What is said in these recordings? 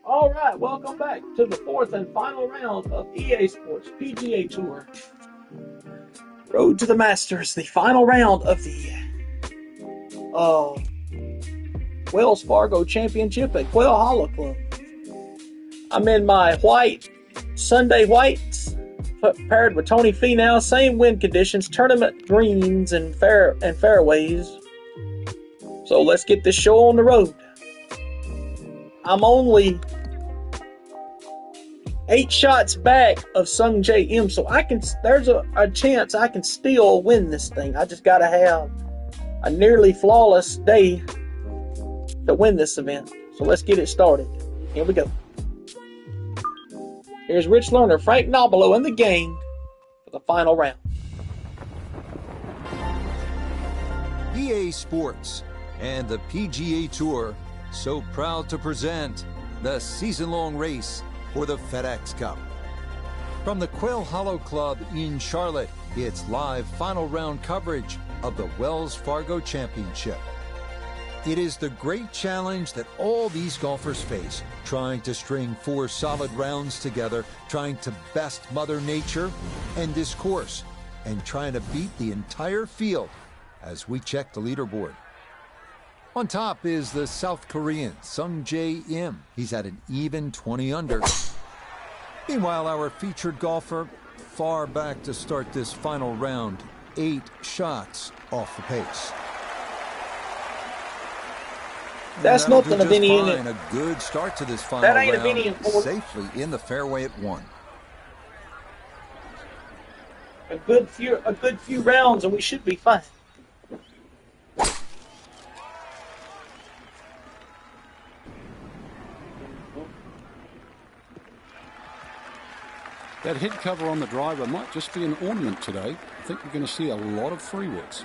All right, welcome back to the fourth and final round of EA Sports PGA Tour. Road to the Masters, the final round of the Wells Fargo Championship at Quail Hollow Club. I'm in my white Sunday whites, paired with Tony Finau. Same wind conditions, tournament greens and fairways. So let's get this show on the road. I'm only 8 shots back of Sung J M, so there's a chance I can still win this thing. I just gotta have a nearly flawless day to win this event. So let's get it started. Here we go. Here's Rich Lerner, Frank Nobilo in the game for the final round. EA Sports and the PGA Tour so proud to present the season-long race for the FedEx Cup. From the Quail Hollow Club in Charlotte, it's live final round coverage of the Wells Fargo Championship. It is the great challenge that all these golfers face, trying to string 4 solid rounds together, trying to best Mother Nature and this course, and trying to beat the entire field as we check the leaderboard. On top is the South Korean Sung J M. He's at an even 20 under. Meanwhile, our featured golfer, far back to start this final round, 8 shots off the pace. That's nothing of any in it. A good start to this final that ain't round, of any importance. safely in the fairway at 1. A good few rounds and we should be fine. That head cover on the driver might just be an ornament today. I think we're going to see a lot of free wood's.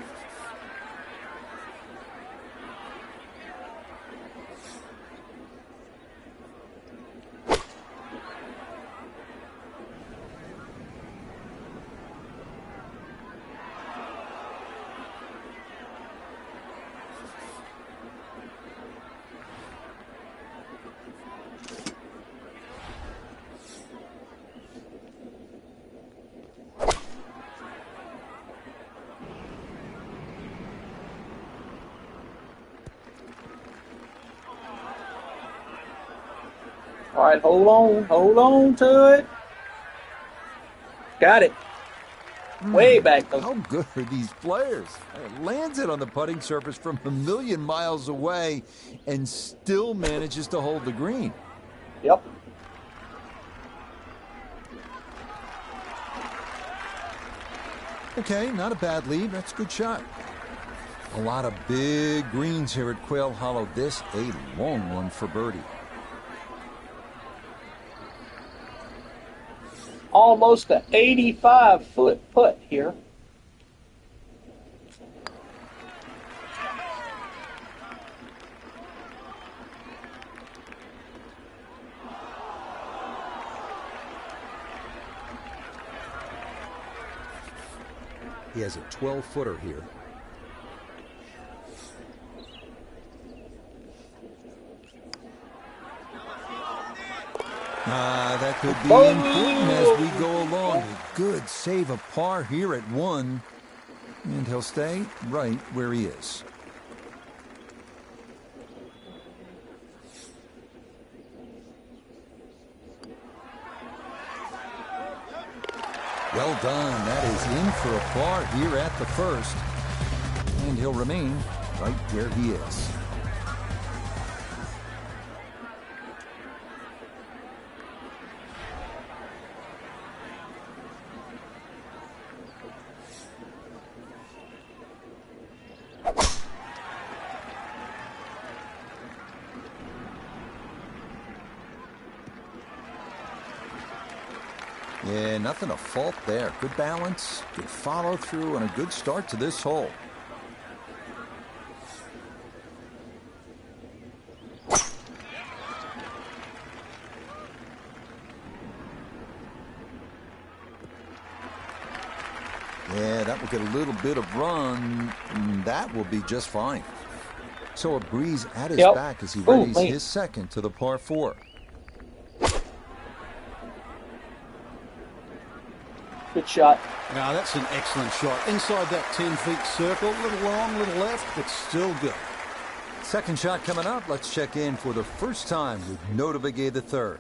All right, hold on to it. Got it. Way back though. How good are these players? Lands it on the putting surface from a million miles away and still manages to hold the green. Yep. Okay, not a bad lead. That's a good shot. A lot of big greens here at Quail Hollow. This a long one for birdie. Almost an 85-foot putt here. He has a 12-footer here. That could be important as we go along. A good save of par here at 1. And he'll stay right where he is. Well done. That is in for a par here at the first. And he'll remain right where he is. Yeah, nothing to fault there. Good balance, good follow through, and a good start to this hole. Yeah, that will get a little bit of run. That will be just fine. So a breeze at his back as he readies his second to the par 4. Good shot. Now that's an excellent shot. Inside that 10-feet circle, a little long, a little left, but still good. Second shot coming up. Let's check in for the first time with Notavigay III.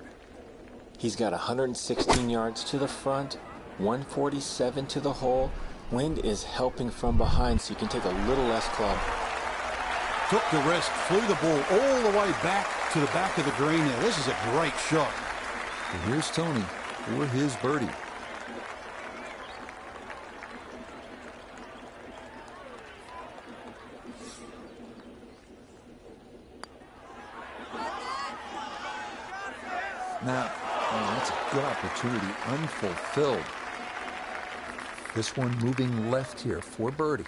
He's got 116 yards to the front, 147 to the hole. Wind is helping from behind, so you can take a little less club. Took the risk, flew the ball all the way back to the back of the green there. This is a great shot. And here's Tony for his birdie. Now, that's a good opportunity, unfulfilled. This one moving left here for birdie.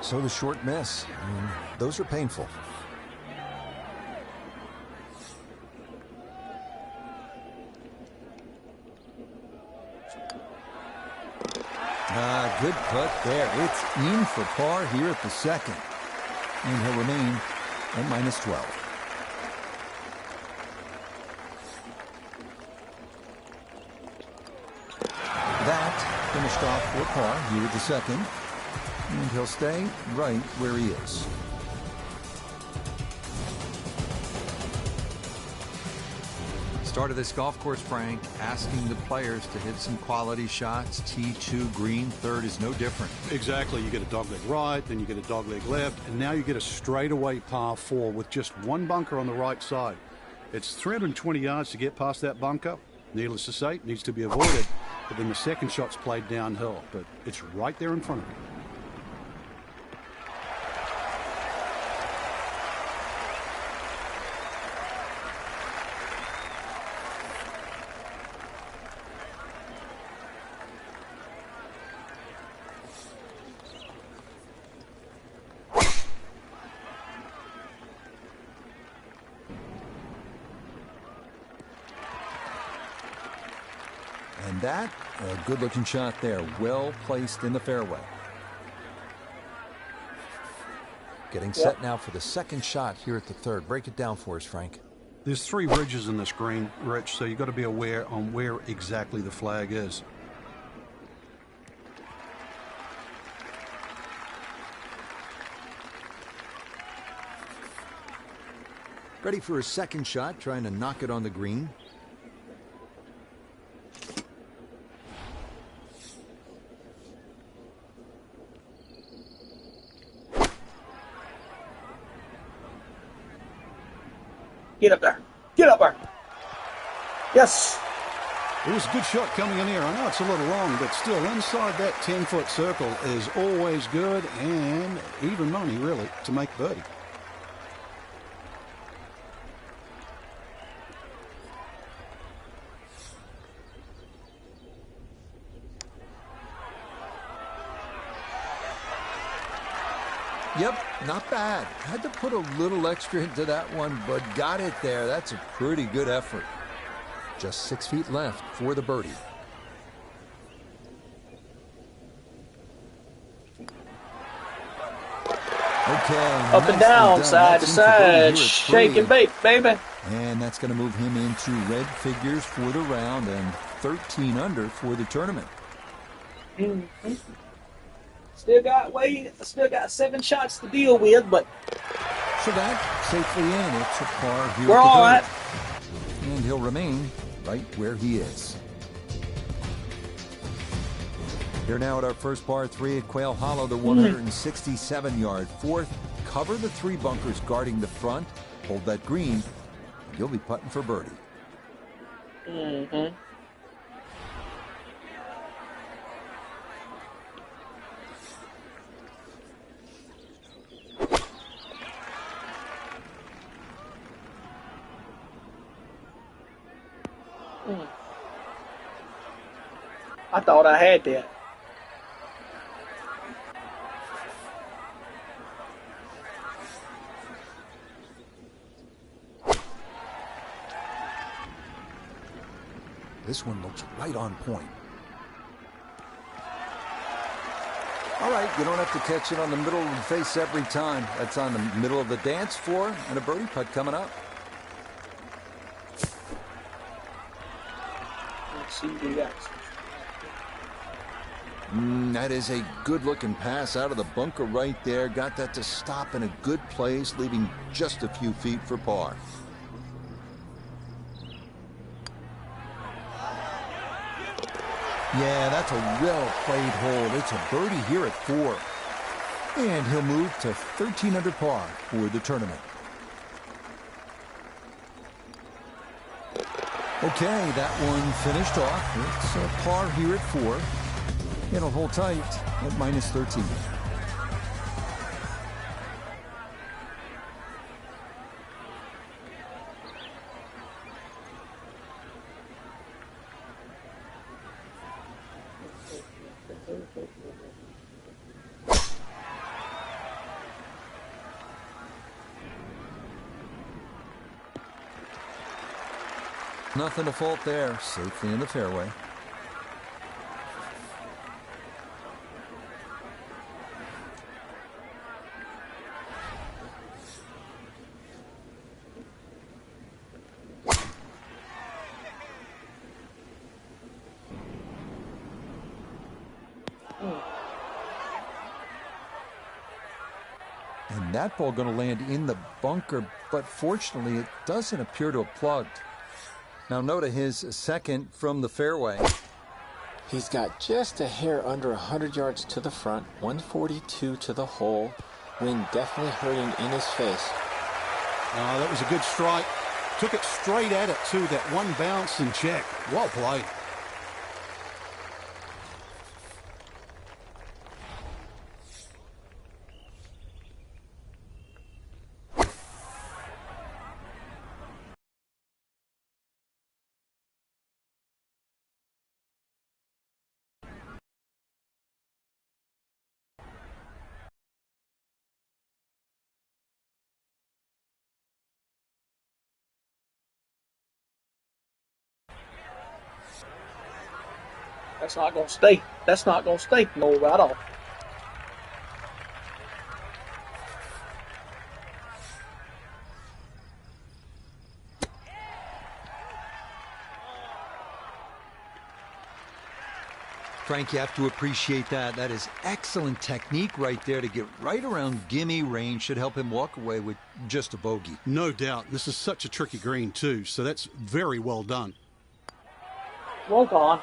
So the short miss, and those are painful. Good putt there. It's in for par here at the second. And he'll remain at -12. That finished off for par here at the second. And he'll stay right where he is. Start of this golf course, Frank, asking the players to hit some quality shots. T2 green, third is no different. Exactly. You get a dogleg right, then you get a dogleg left, and now you get a straightaway par 4 with just one bunker on the right side. It's 320 yards to get past that bunker. Needless to say, it needs to be avoided. But then the second shot's played downhill. But it's right there in front of him. And that, a good-looking shot there, well placed in the fairway. Getting set now for the second shot here at the third. Break it down for us, Frank. There's 3 ridges in this green, Rich, so you've got to be aware on where exactly the flag is. Ready for a second shot, trying to knock it on the green. Get up there. Get up there. Yes. It was a good shot coming in here. I know it's a little long, but still inside that 10-foot circle is always good and even money, really, to make birdie. Yep, not bad. Had to put a little extra into that one, but got it there. That's a pretty good effort. Just 6 feet left for the birdie. Okay. Up and down, side to side, shake and bake, baby. And that's going to move him into red figures for the round and 13 under for the tournament. Mm-hmm. Still got 7 shots to deal with, but so that safely in. It's a par here. We're all right. And he'll remain right where he is. Here now at our first par 3 at Quail Hollow, the 167-yard fourth. Cover the 3 bunkers guarding the front. Hold that green. You'll be putting for birdie. Mm-hmm. I thought I had that. This one looks right on point. All right, you don't have to catch it on the middle of the face every time. That's on the middle of the dance floor, and a birdie putt coming up. Let's see who got. That is a good-looking pass out of the bunker right there. Got that to stop in a good place, leaving just a few feet for par. Yeah, that's a well-played hole. It's a birdie here at 4. And he'll move to 13 under par for the tournament. Okay, that one finished off. It's a par here at 4. It'll hold tight at -13. Nothing to fault there. Safely in the fairway. And that ball going to land in the bunker, but fortunately it doesn't appear to have plugged. Now note his second from the fairway. He's got just a hair under 100 yards to the front, 142 to the hole. Wind definitely hurting in his face. That was a good strike. Took it straight at it too, that one bounce and check. Well played. That's not going to stay. That's not going to stay no at all. Frank, you have to appreciate that. That is excellent technique right there to get right around gimme range. Should help him walk away with just a bogey. No doubt. This is such a tricky green too, so that's very well done. Well gone.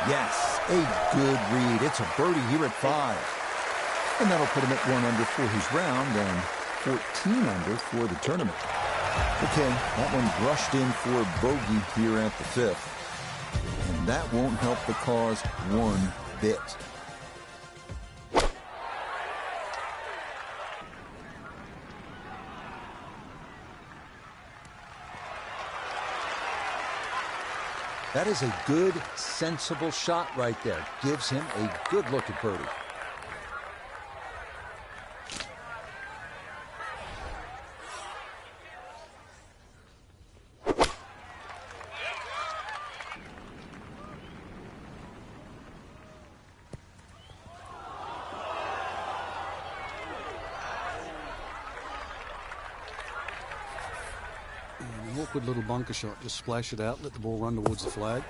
Yes, a good read. It's a birdie here at 5. And that'll put him at 1 under for his round and 14 under for the tournament. Okay, that one brushed in for bogey here at the 5th. And that won't help the cause one bit. That is a good, sensible shot right there. Gives him a good look at birdie. An awkward little bunker shot. Just splash it out, let the ball run towards the flag.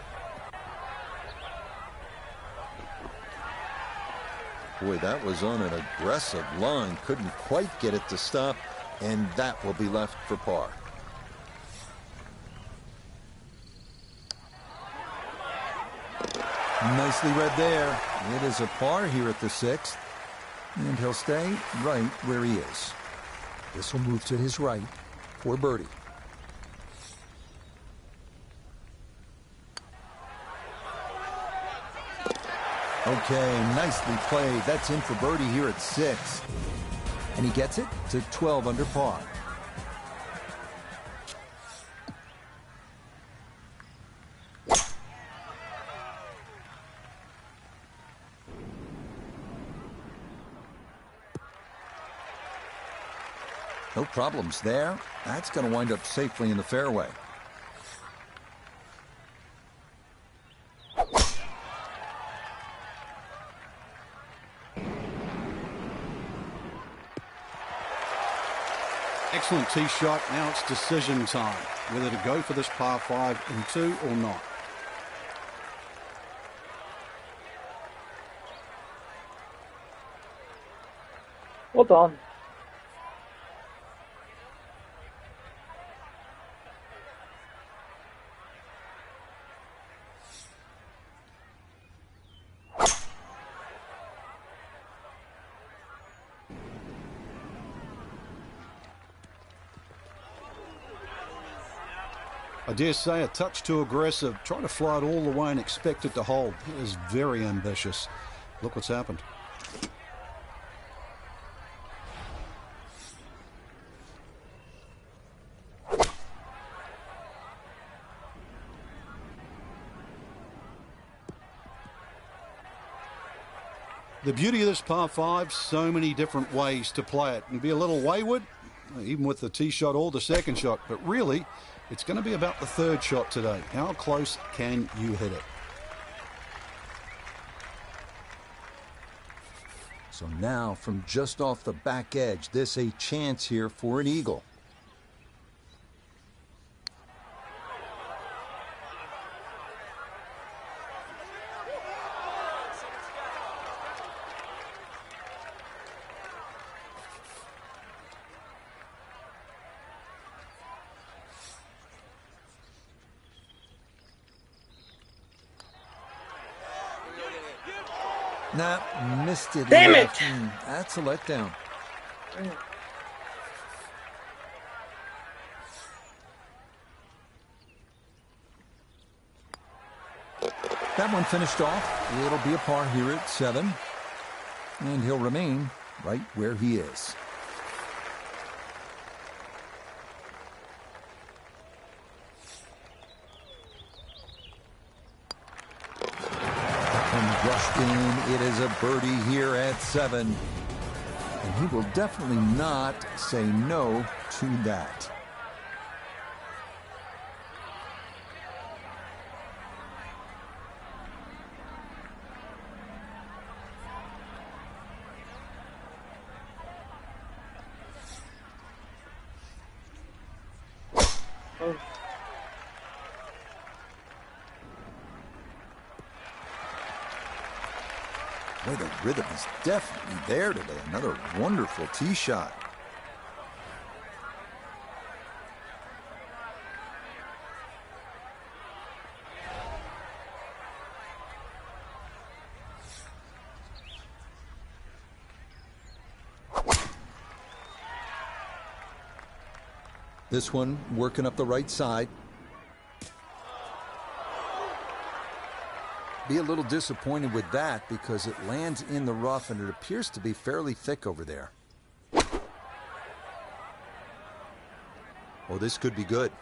Boy, that was on an aggressive line. Couldn't quite get it to stop, and that will be left for par. Nicely read there. It is a par here at the 6th, and he'll stay right where he is. This will move to his right for birdie. Okay, nicely played. That's in for birdie here at 6. And he gets it to 12 under par. No problems there. That's going to wind up safely in the fairway. Excellent tee shot. Now it's decision time. Whether to go for this par 5 in 2 or not. Well done. I dare say a touch too aggressive. Trying to fly it all the way and expect it to hold. It is very ambitious. Look what's happened. The beauty of this par 5, so many different ways to play it. And be a little wayward, even with the tee shot or the second shot. But really, it's going to be about the third shot today. How close can you hit it? So now, from just off the back edge, this a chance here for an eagle. Nah, missed it. Damn it! That's a letdown. That one finished off. It'll be a par here at 7. And he'll remain right where he is. And rushed in. It is a birdie here at 7. And he will definitely not say no to that. Boy, the rhythm is definitely there today. Another wonderful tee shot. This one working up the right side. Be a little disappointed with that because it lands in the rough and it appears to be fairly thick over there. Oh, this could be good.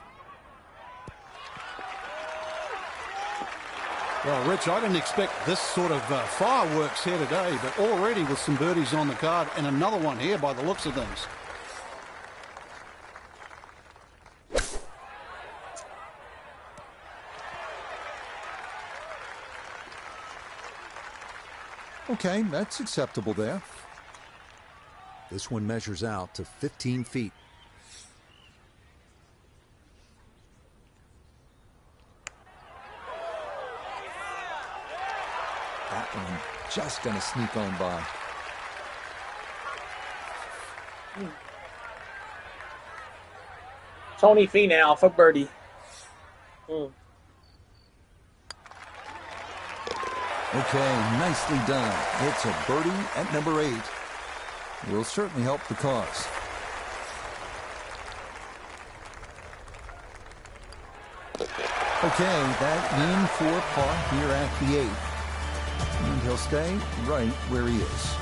Well, Rich, I didn't expect this sort of fireworks here today, but already with some birdies on the card and another one here by the looks of things. Okay, that's acceptable there. This one measures out to 15 feet. That one just going to sneak on by. Tony Finau for birdie. Okay, nicely done. It's a birdie at number 8. Will certainly help the cause. Okay, that in for par here at the 8. And he'll stay right where he is.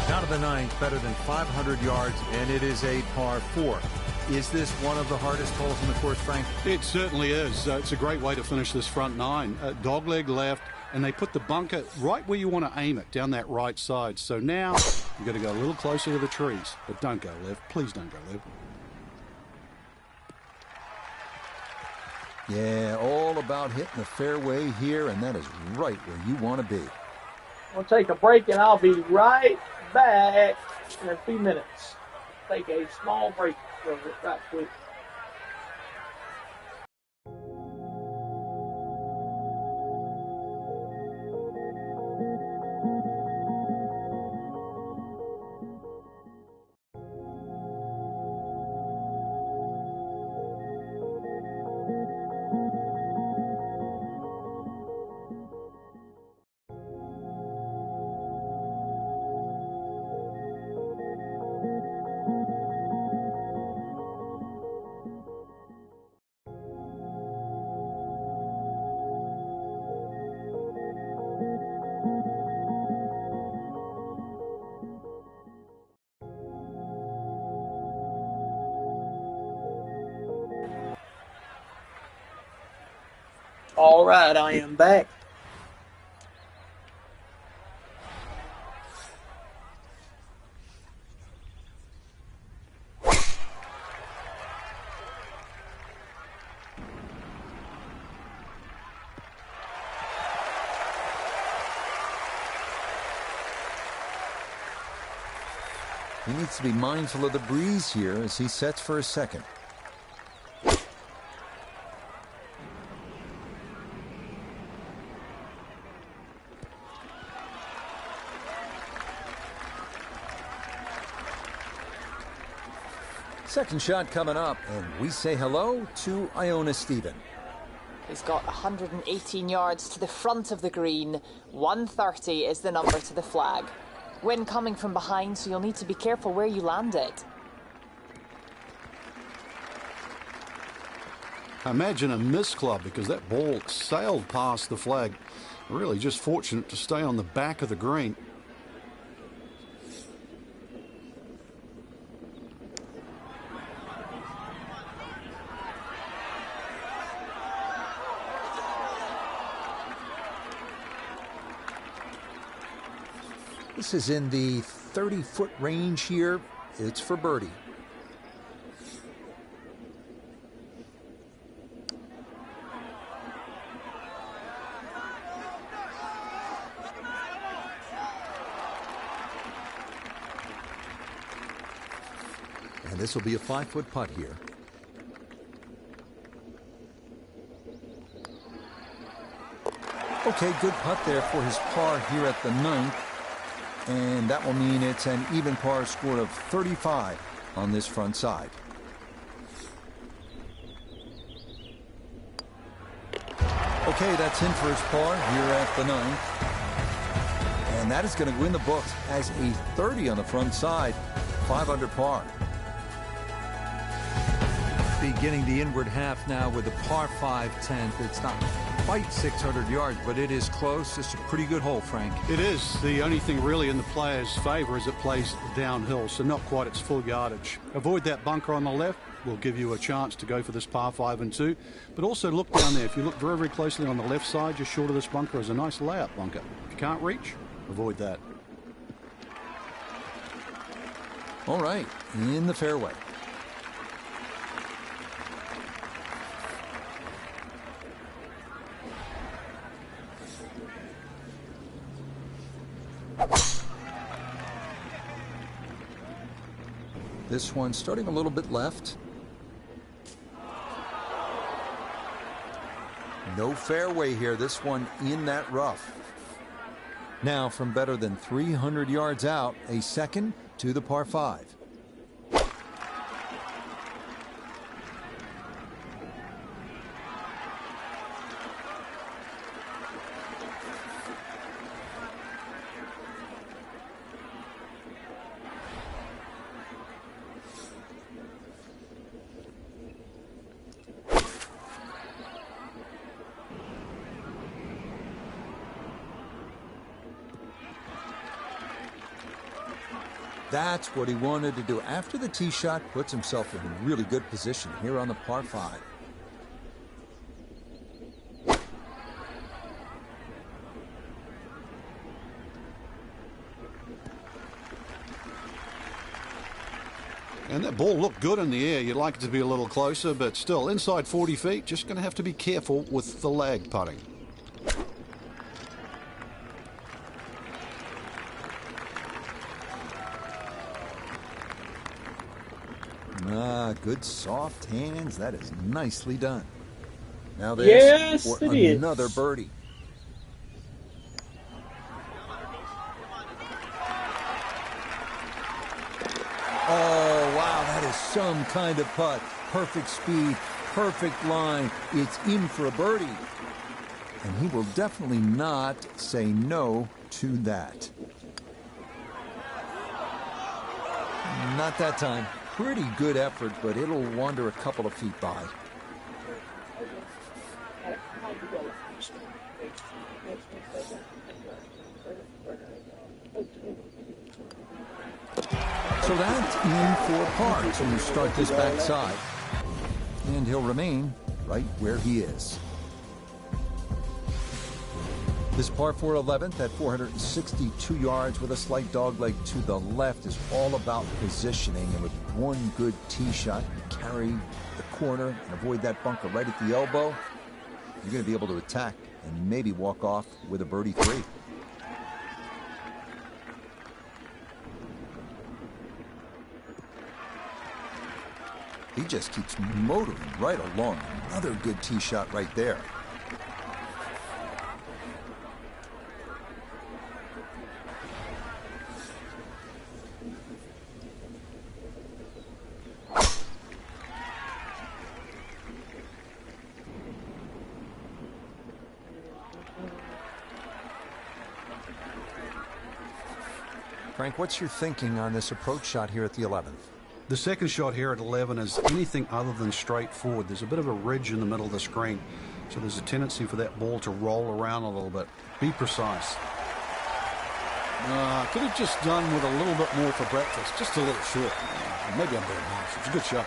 Down to the 9th, better than 500 yards, and it is a par 4. Is this one of the hardest holes in the course, Frank? It certainly is. It's a great way to finish this front 9. Dogleg left, and they put the bunker right where you want to aim it, down that right side. So now you've got to go a little closer to the trees, but don't go left. Please don't go left. Yeah, all about hitting the fairway here, and that is right where you want to be. We'll take a break, and I'll be right back in a few minutes. Take a small break right quick. All right, I am back. He needs to be mindful of the breeze here as he sets for a second. Second shot coming up, and we say hello to Iona Stephen. He's got 118 yards to the front of the green. 130 is the number to the flag. Wind coming from behind, so you'll need to be careful where you land it. Imagine a miss club because that ball sailed past the flag. Really just fortunate to stay on the back of the green. This is in the 30-foot range here. It's for birdie. And this will be a 5-foot putt here. Okay, good putt there for his par here at the 9th. And that will mean it's an even par score of 35 on this front side. Okay, that's in for his par here at the 9th. And that is going to go in the books as a 30 on the front side, 5 under par. Beginning the inward half now with a par 5 10th. It's not quite 600 yards, but it is close. It's a pretty good hole, Frank. It is. The only thing really in the player's favor is it plays downhill, so not quite its full yardage. Avoid that bunker on the left. Will give you a chance to go for this par 5 and 2. But also look down there. If you look very, very closely on the left side, just short of this bunker, is a nice layup bunker. If you can't reach, avoid that. All right, in the fairway. This one starting a little bit left. No fairway here. This one in that rough. Now from better than 300 yards out, a second to the par 5. That's what he wanted to do. After the tee shot, puts himself in a really good position here on the par 5. And that ball looked good in the air. You'd like it to be a little closer, but still inside 40 feet. Just going to have to be careful with the lag putting. Good soft hands. That is nicely done. Now there's for another birdie. Oh, wow, that is some kind of putt. Perfect speed, perfect line. It's in for a birdie. And he will definitely not say no to that. Not that time. Pretty good effort, but it'll wander a couple of feet by. So that's in for par to start this backside. And he'll remain right where he is. This par 4 11th at 462 yards with a slight dogleg to the left is all about positioning. And with one good tee shot, you carry the corner and avoid that bunker right at the elbow. You're going to be able to attack and maybe walk off with a birdie 3. He just keeps motoring right along. Another good tee shot right there. Frank, what's your thinking on this approach shot here at the 11th? The second shot here at 11 is anything other than straightforward. There's a bit of a ridge in the middle of the screen, so there's a tendency for that ball to roll around a little bit. Be precise. Could have just done with a little bit more for breakfast. Just a little short. Maybe I'm being harsh. It's a good shot.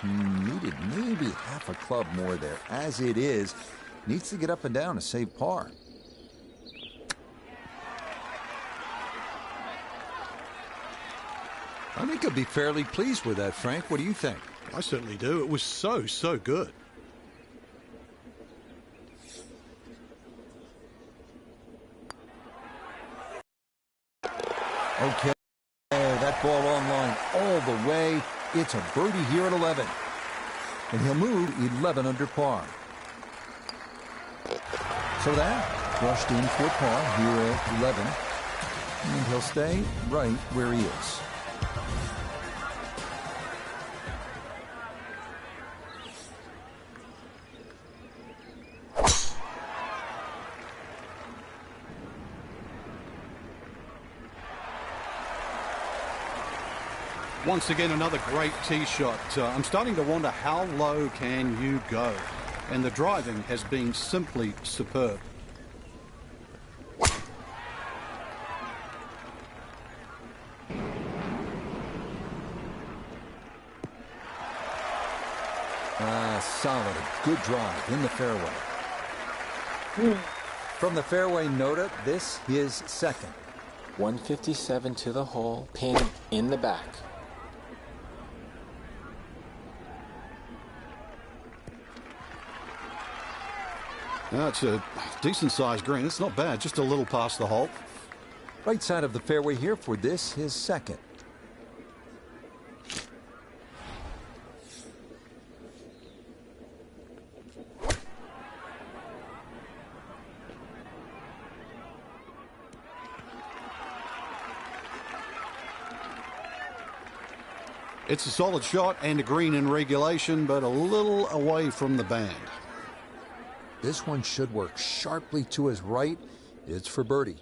Needed maybe half a club more there. As it is, needs to get up and down to save par. I think he'll be fairly pleased with that, Frank. What do you think? I certainly do. It was so good. Okay, that ball on line all the way. It's a birdie here at 11. And he'll move 11 under par. So that brushed in for par here at 11. And he'll stay right where he is. Once again, another great tee shot. I'm starting to wonder how low can you go? And the driving has been simply superb. Solid, good drive in the fairway. From the fairway nota, this is second. 157 to the hole, pin in the back. It's a decent-sized green. It's not bad, just a little past the hole. Right side of the fairway here for this, his second. It's a solid shot and a green in regulation, but a little away from the band. This one should work sharply to his right. It's for birdie.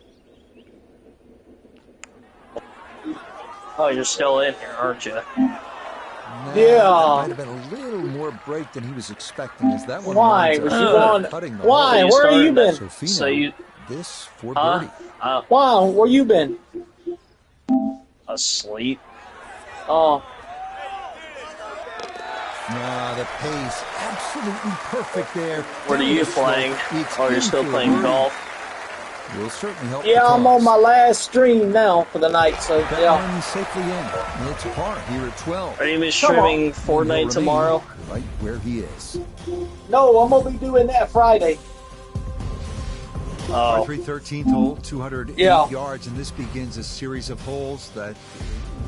Oh, you're still in here, aren't you? Nah, Yeah. That might have been a little more break than he was expecting. As that one Why? winds Was up you on? cutting the Why? hole. Where have you been? Sofino, So you this for birdie. Wow, where you been? Asleep. Oh, Nah, the pace absolutely perfect there. What are you playing? Oh, you're still playing golf? Will certainly help. yeah, I'm on my last stream now for the night, so That yeah. one safely in. It's par here at 12. Are you streaming He'll Fortnite remain tomorrow? Right where he is. No, I'm gonna be doing that Friday. Par Oh, 3 13th hole, 208 Yeah. yards, and this begins a series of holes that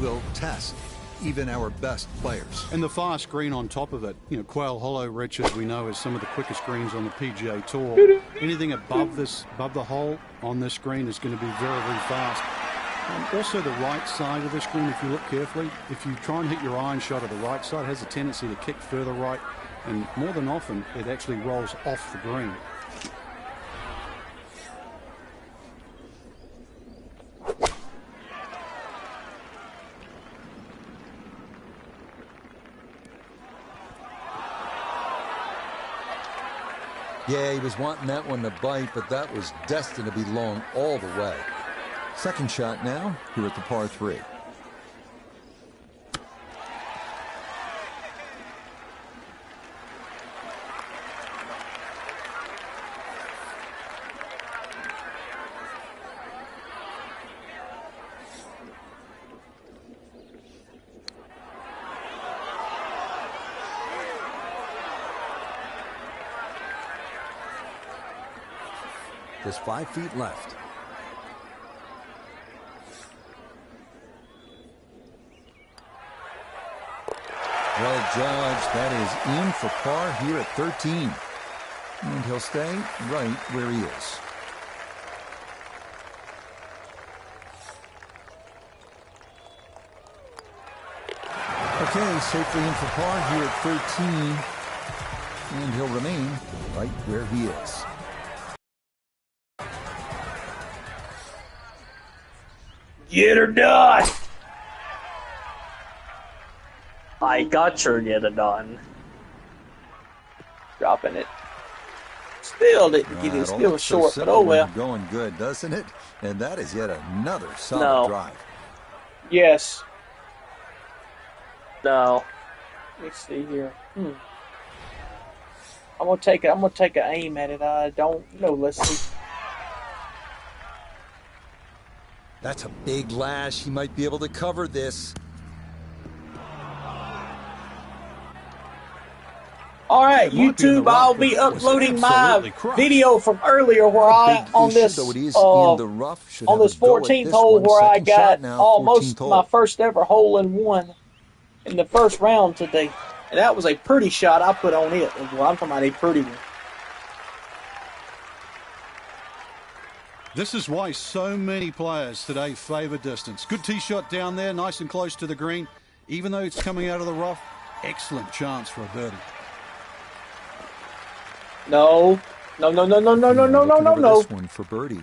will test even our best players. And the fast green on top of it, Quail Hollow, Rich, as we know, is some of the quickest greens on the PGA Tour. Anything above the hole on this green is going to be very, very fast. Also, the right side of this green, if you look carefully, if you try and hit your iron shot at the right side, it has a tendency to kick further right, and more than often, it actually rolls off the green. Yeah, he was wanting that one to bite, but that was destined to be long all the way. Second shot now, here at the par 3. There's 5 feet left. Well judged. That is in for par here at 13. And he'll stay right where he is. Okay, safely in for par here at 13. And he'll remain right where he is. Get her done. I got her get it done. Dropping it. Still didn't get it. Still short, but oh well. Going good, doesn't it? And that is yet another solid drive. Yes. No. Let me see here. I'm gonna take an aim at it. I don't know. Let's see. That's a big lash. He might be able to cover this. All right, YouTube, I'll be uploading my video from earlier where I on this 14th hole where I got almost my first ever hole in one in the first round today. And that was a pretty shot I put on it. Well, I'm talking about a pretty one. This is why so many players today favour distance. Good tee shot down there, nice and close to the green. Even though it's coming out of the rough, excellent chance for a birdie. No. This one for birdie.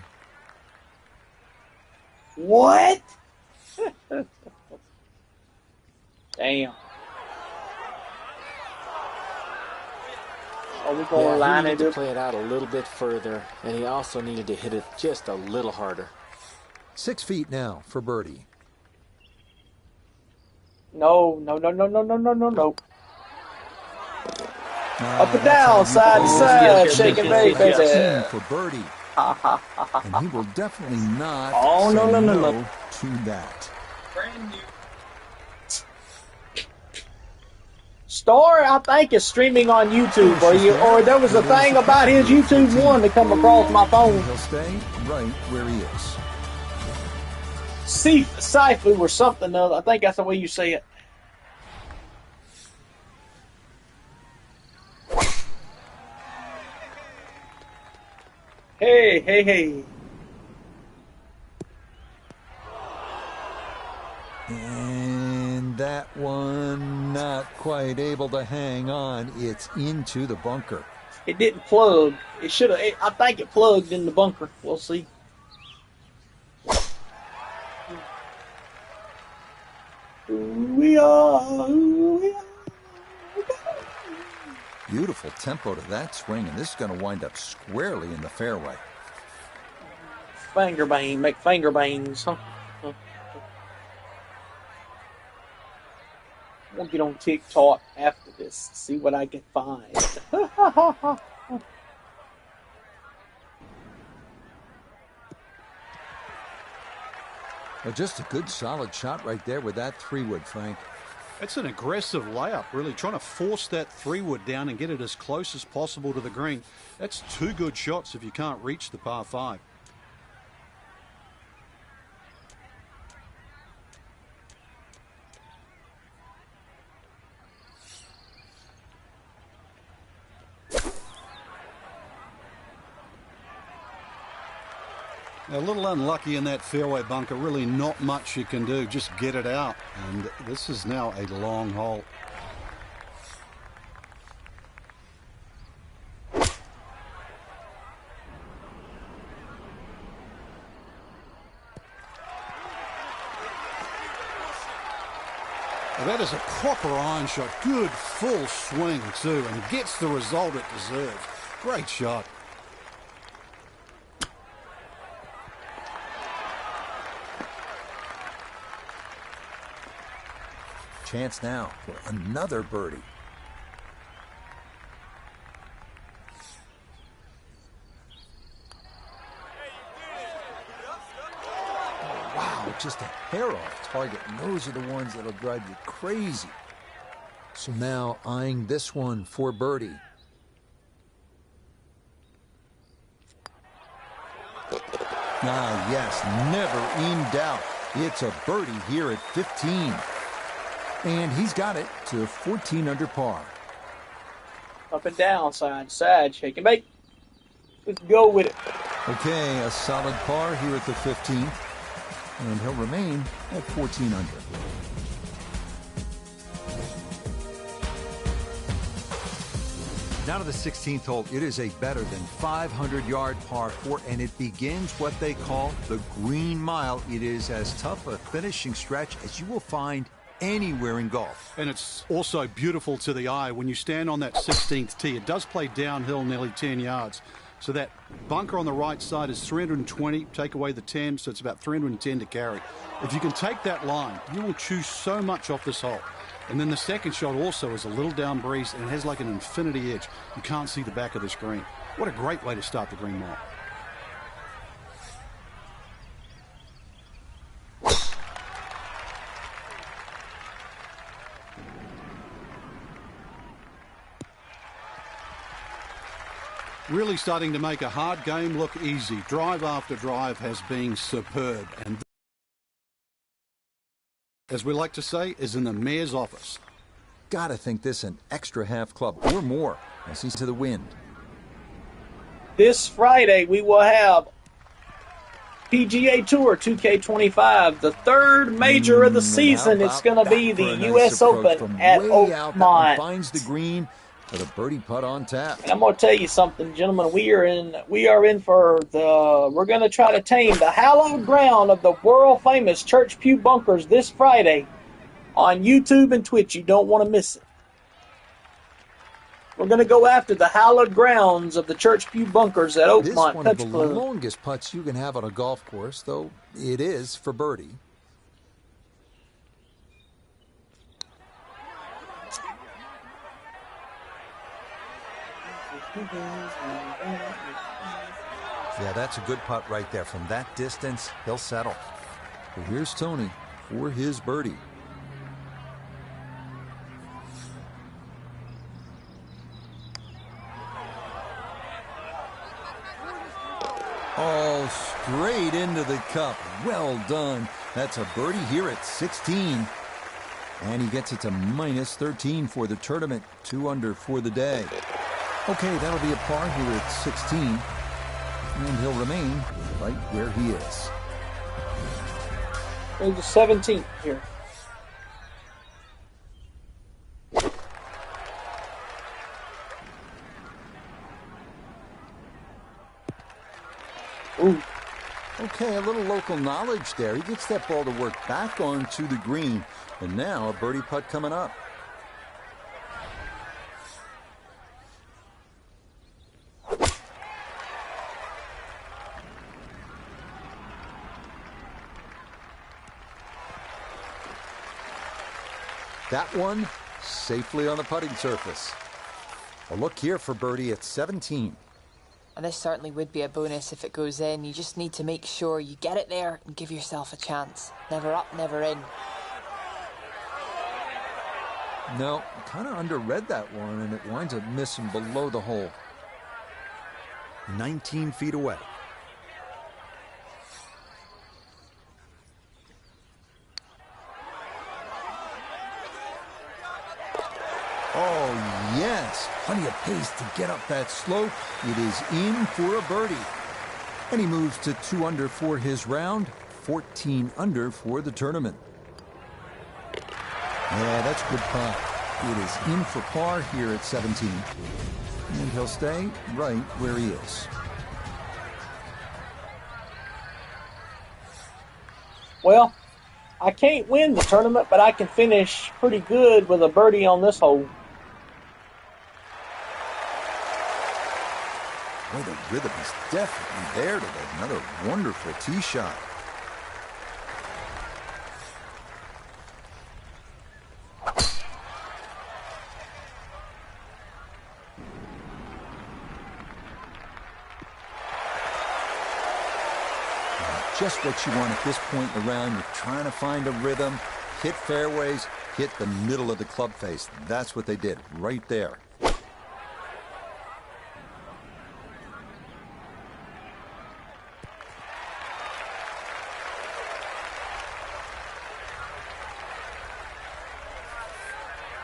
What? Damn. Are we going to line it to up? play it out a little bit further, and he also needed to hit it just a little harder. 6 feet now for birdie. No. Up and down, side to side, shaking baby. For birdie. And he will definitely not say no to that. Brand new. Star, I think, is streaming on YouTube, or there was a thing about his YouTube one to come across my phone. He'll stay right where he is. Saifu or something other. I think that's the way you say it. Hey. And that one not quite able to hang on. It's into the bunker. It didn't plug. It should have. I think it plugged in the bunker. We'll see. We are. Beautiful tempo to that swing, and this is going to wind up squarely in the fairway. Finger bang, make finger bangs, huh? We'll get on TikTok after this, see what I can find. Well, just a good solid shot right there with that 3-wood, Frank. It's an aggressive layup, really, trying to force that 3-wood down and get it as close as possible to the green. That's 2 good shots if you can't reach the par 5. A little unlucky in that fairway bunker. Really not much you can do. Just get it out. And this is now a long hole. Well, that is a proper iron shot. Good full swing too, and gets the result it deserves. Great shot. Chance now for another birdie. Oh, wow, just a hair off target. And those are the ones that'll drive you crazy. So now eyeing this one for birdie. Ah, yes, never in doubt. It's a birdie here at 15. And he's got it to 14 under par. Up and down, side to side, shake and bake. Let's go with it. Okay, a solid par here at the 15th. And he'll remain at 14 under. Now to the 16th hole. It is a better than 500-yard par 4, and it begins what they call the Green Mile. It is as tough a finishing stretch as you will find anywhere in golf. And it's also beautiful to the eye when you stand on that 16th tee. It does play downhill nearly 10 yards. So that bunker on the right side is 320, take away the 10, so it's about 310 to carry. If you can take that line, you will choose so much off this hole. And then the second shot also is a little down breeze, and it has like an infinity edge. You can't see the back of the screen. What a great way to start the Green Mile. Really starting to make a hard game look easy. Drive after drive has been superb. And as we like to say, is in the mayor's office. Gotta think this an extra half club or more as he's to the wind. This Friday, we will have PGA Tour 2K25, the third major of the season. It's going to be the U.S. Open at Oakmont. Finds the green with a birdie putt on tap. And I'm going to tell you something, gentlemen. We are in for we're going to try to tame the hallowed ground of the world famous Church Pew Bunkers this Friday on YouTube and Twitch. You don't want to miss it. We're going to go after the hallowed grounds of the Church Pew Bunkers at Oakmont Country Club. This is one of the longest putts you can have on a golf course, though it is for birdie. Yeah, that's a good putt right there. From that distance, he'll settle. But here's Tony for his birdie. Oh, straight into the cup. Well done. That's a birdie here at 16. And he gets it to minus 13 for the tournament. 2 under for the day. Okay, that'll be a par here at 16. And he'll remain right where he is. There's the 17th here. Ooh. Okay, a little local knowledge there. He gets that ball to work back onto the green. And now a birdie putt coming up. That one safely on the putting surface. A look here for birdie at 17. And this certainly would be a bonus if it goes in. You just need to make sure you get it there and give yourself a chance. Never up, never in. No, kind of underread that one, and it winds up missing below the hole. 19 feet away. Oh, yes. Plenty of pace to get up that slope. It is in for a birdie. And he moves to 2 under for his round, 14 under for the tournament. Yeah, that's good putt. It is in for par here at 17. And he'll stay right where he is. Well, I can't win the tournament, but I can finish pretty good with a birdie on this hole. Boy, the rhythm is definitely there today. Another wonderful tee shot. Just what you want at this point in the round. You're trying to find a rhythm, hit fairways, hit the middle of the club face. That's what they did right there.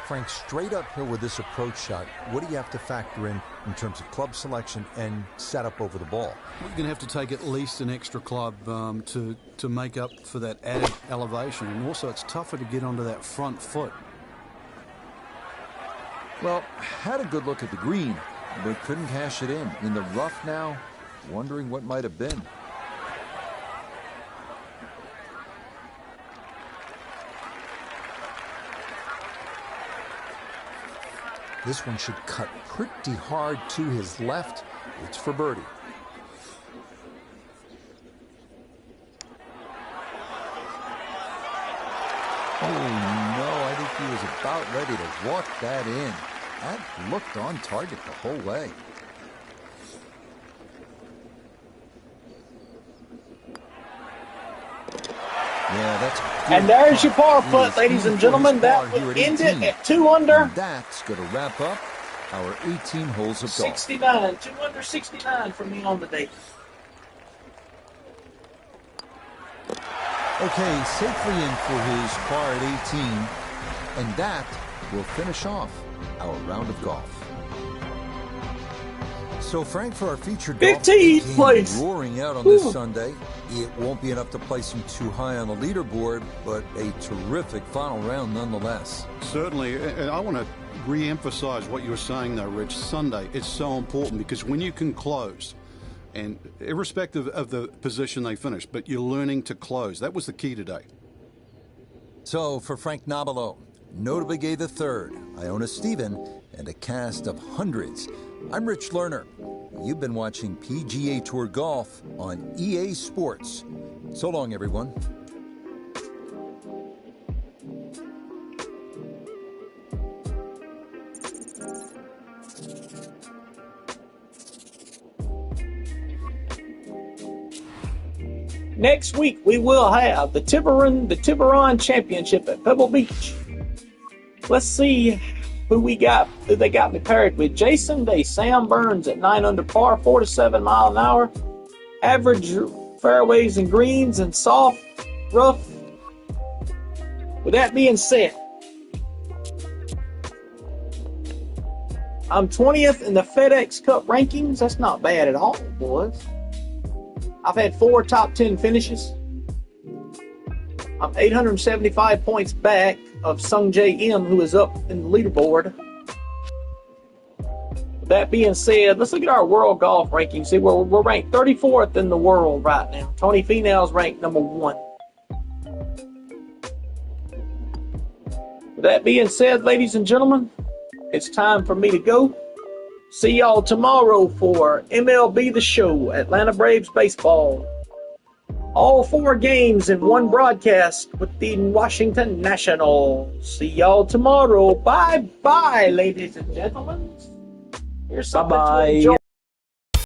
Frank, straight uphill with this approach shot, what do you have to factor in terms of club selection and setup over the ball? You're going to have to take at least an extra club to make up for that added elevation. And also, it's tougher to get onto that front foot. Well, had a good look at the green, but couldn't cash it in. In the rough now, wondering what might have been. This one should cut pretty hard to his left. It's for birdie. Oh, no, I think he was about ready to walk that in. That looked on target the whole way. Yeah, that's good. And there's your par putt, ladies and gentlemen. That will end it at 2 under. And that's going to wrap up our 18 holes of golf. 69, 2 under 69 for me on the day. Okay, safely in for his par at 18. And that will finish off our round of golf. So, Frank, for our featured 15th golf place. Roaring out on this Sunday. It won't be enough to place him too high on the leaderboard, but a terrific final round nonetheless. Certainly, and I want to re-emphasize what you were saying though, Rich. Sunday, it's so important because when you can close, and irrespective of the position they finish, but you're learning to close. That was the key today. So, for Frank Nobilo, Notable Gay III, Iona Stephen, and a cast of hundreds, I'm Rich Lerner. You've been watching PGA Tour Golf on EA Sports. So long, everyone. Next week, we will have the Tiburon Championship at Pebble Beach. Let's see who they got me paired with. Jason Day, Sam Burns at 9 under par, 4 to 7 mile an hour. Average fairways and greens and soft, rough. With that being said, I'm 20th in the FedEx Cup rankings. That's not bad at all, boys. I've had 4 top 10 finishes. I'm 875 points back of Sung J M, who is up in the leaderboard. With that being said, let's look at our world golf rankings. See, we're ranked 34th in the world right now. Tony Finau's ranked number 1. With that being said, ladies and gentlemen, it's time for me to go. See y'all tomorrow for MLB The Show, Atlanta Braves Baseball. All 4 games in one broadcast with the Washington Nationals. See y'all tomorrow. Bye-bye, ladies and gentlemen. Here's something to enjoy.